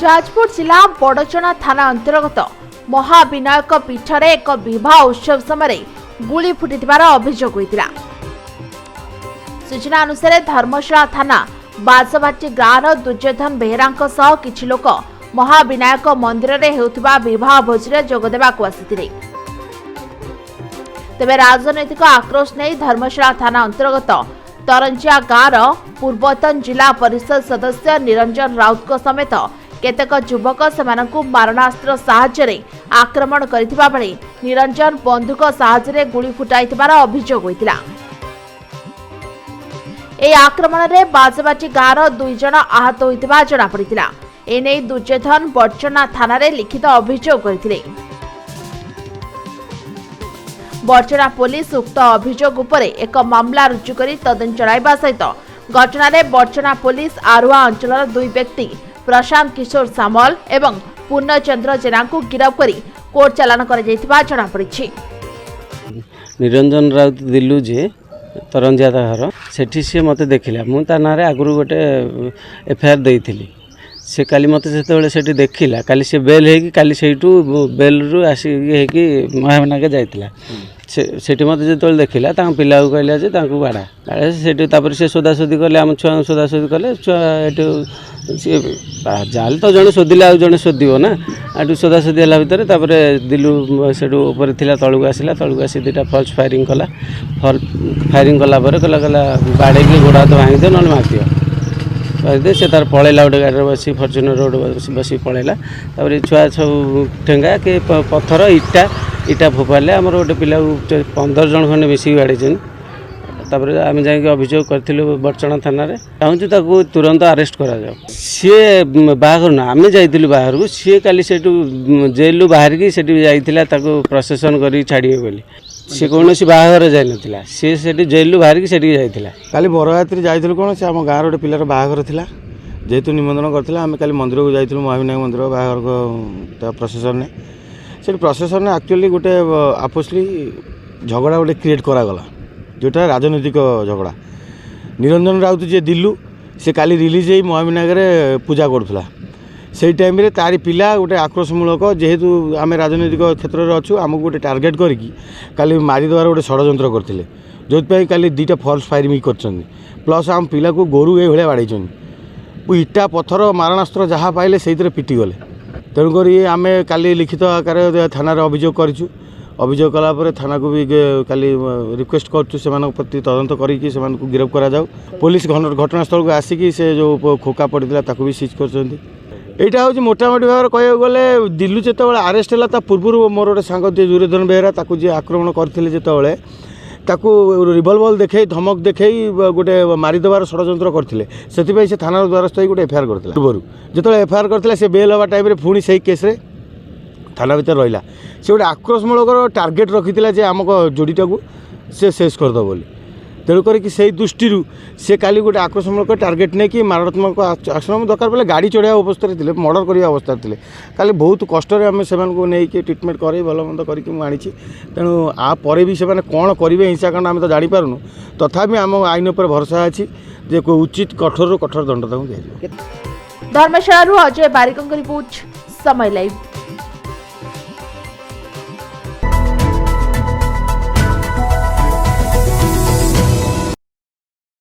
जाजपुर जिला बड़चना थाना अंतर्गत महाविनायक पीठर एक विवाह उत्सव समय गुली फुटिथिबार अभियोग होइतिला। सूचना अनुसार धर्मशाला थाना बाजबाटी गाँवर दुर्योधन बेहेरा सह किछि लोक महाविनायक मंदिर में हेउथिबा विवाह भोजरे जोगदेबाकु आसिथिले। तेबे राजनैतिक आक्रोश नहीं धर्मशाला थाना अंतर्गत तरंजिया गाँवर पूर्वतन जिला परिषद सदस्य निरंजन राउत समेत केतेक युवक सेमानकु मारणास्त्र साहाय्य आक्रमण करथिबा बेले निरंजन बंदूक साहाय्य गुली फुटाइथिबार अभियोग होइतिला। ए आक्रमण में बाजबाटी गाँवर 2 जन आहत होइतिबा जणा पड़ितिला। एने दुर्योधन बड़चना थाना रे लिखित अभियोग करथिले। बड़चना पुलिस उक्त अभियोग उपरे एक मामला रुजु करी तदंत चलाइबा सहित घटना बड़चना पुलिस आरुआ अंचलर 2 व्यक्ति प्रशांत किशोर सामल एवं पूर्णचंद्र जेना को गिरफ्त करी कोर्ट चालान कर जना पड़ी। निरंजन राउत दिल्लू जे तरंजिया घर सेठी सी मत देखला मु ता ना आगु गोटे एफआईआर देइथिली। से काली मत से देखला काली से बेल है काली से बेल रु आसी महाविनायक जाइतिला। सेठी मत जो देखला पिला को कहला जे बाड़ा बाड़ा से सोदासोदी कले आम छुआ सोदासोदी कले छुआ जाल तो जड़े शोधिले आ जड़े शोधो ना आठ सोदासोदी है भितर दिलू से तलू आसला तलू आसी 2टा फल्स फायरिंग कला फायरिंग कलापर कहला बाड़े गोड़ हाथ भांगी दे ना मारिदियो से तार पलैला गोटे गाड़ी बस फर्चुनर रोड बस पलैला छुआ सब ठेंगा कि पत्थर इटा इटा फोपाड़े आमर गोटे पिला 15 जन खंडे मिसिक बाड़े आम जा अभियोग करूँ बड़चना थाना चाहूँ तुरंत अरेस्ट करा सी बाहर ना आम जाइलु बाहर को सी काली से जेलू बाहर की जाइला प्रसेसन कर छाड़े बोली सी कौन बाहर जाइला सी जेलू बाहर की जाइला। काली बरयात्री जाइलु कौन से आम गाँव गोटे पिलार बाहर था जेहेतु निमंत्रण करथिला आम काली मंदिर को जाइलु महाविनायक मंदिर बाहर को प्रसेसन से प्रसेसन एक्चुअली गोटे आपोसली झगड़ा गोटे क्रिएट करागला जोटा राजनैतिक झगड़ा। निरंजन राउत जे दिल्लू से काली रिलीज हो महाविनायक पूजा करूला से टाइम रे तारी पिला गोटे आक्रोशमूलक जेहेतु आम राजनैतिक क्षेत्र में अच्छु आमको गोटे टार्गेट करी काली मारिदेवार गोटे षड्यंत्र करते जो काली 2टा फल्स फायरिंग कर प्लस आम पिला को गोरु ये बाड़े इटा पत्थर मारणास्त्र जहाँ पाइले से पिटी गले तेणुक आम काली लिखित आकार थाना अभियोग करूँ अभियोग कलापर थाना को भी काली रिक्वेस्ट करूँ प्रति तदंत करके गिरफ्त करा जाऊ। पुलिस घटनास्थल को आसिकी से जो खोका पड़ता ताकू भी सीज कर यहाँ हूँ मोटामोटी भाव कह गले दिल्लू जो आरेस्ट है पूर्व मोर गोटे सांग दुर्योधन बेहेरा जी आक्रमण करते जितेबाला रिवल्वर देखे धमक देखे गोटे मारिदेवार षड्यंत्र करते से थाना द्वारस्थ गोटे एफआईआर करते पूर्व जो एफआईआर करते से बेल हवा टाइम पुणी से केस्रे थाना भर रहा से गोटे आक्रोशमूलक टार्गेट रखी आमको जोड़ीटा को से शेष करद बोली तेणुक से दृष्टि से काली गोटे आक्रोशमूलक टार्गेट नहीं कि मारणात्मक आश्रम दरकार पड़े गाड़ी चढ़ा अवस्था थे मर्डर करने अवस्था थे काली बहुत कष्ट आम से नहीं ट्रिटमेंट कर भलमंद करी तेणु आपर भी से कौन करेंगे हिंसाकांड आम तो जापारूँ तथापि आम आईन पर भरोसा अच्छी जे उचित कठोर कठोर दंड दिया। धर्मशाला अजय बारिक रिपोर्ट समय लाइव।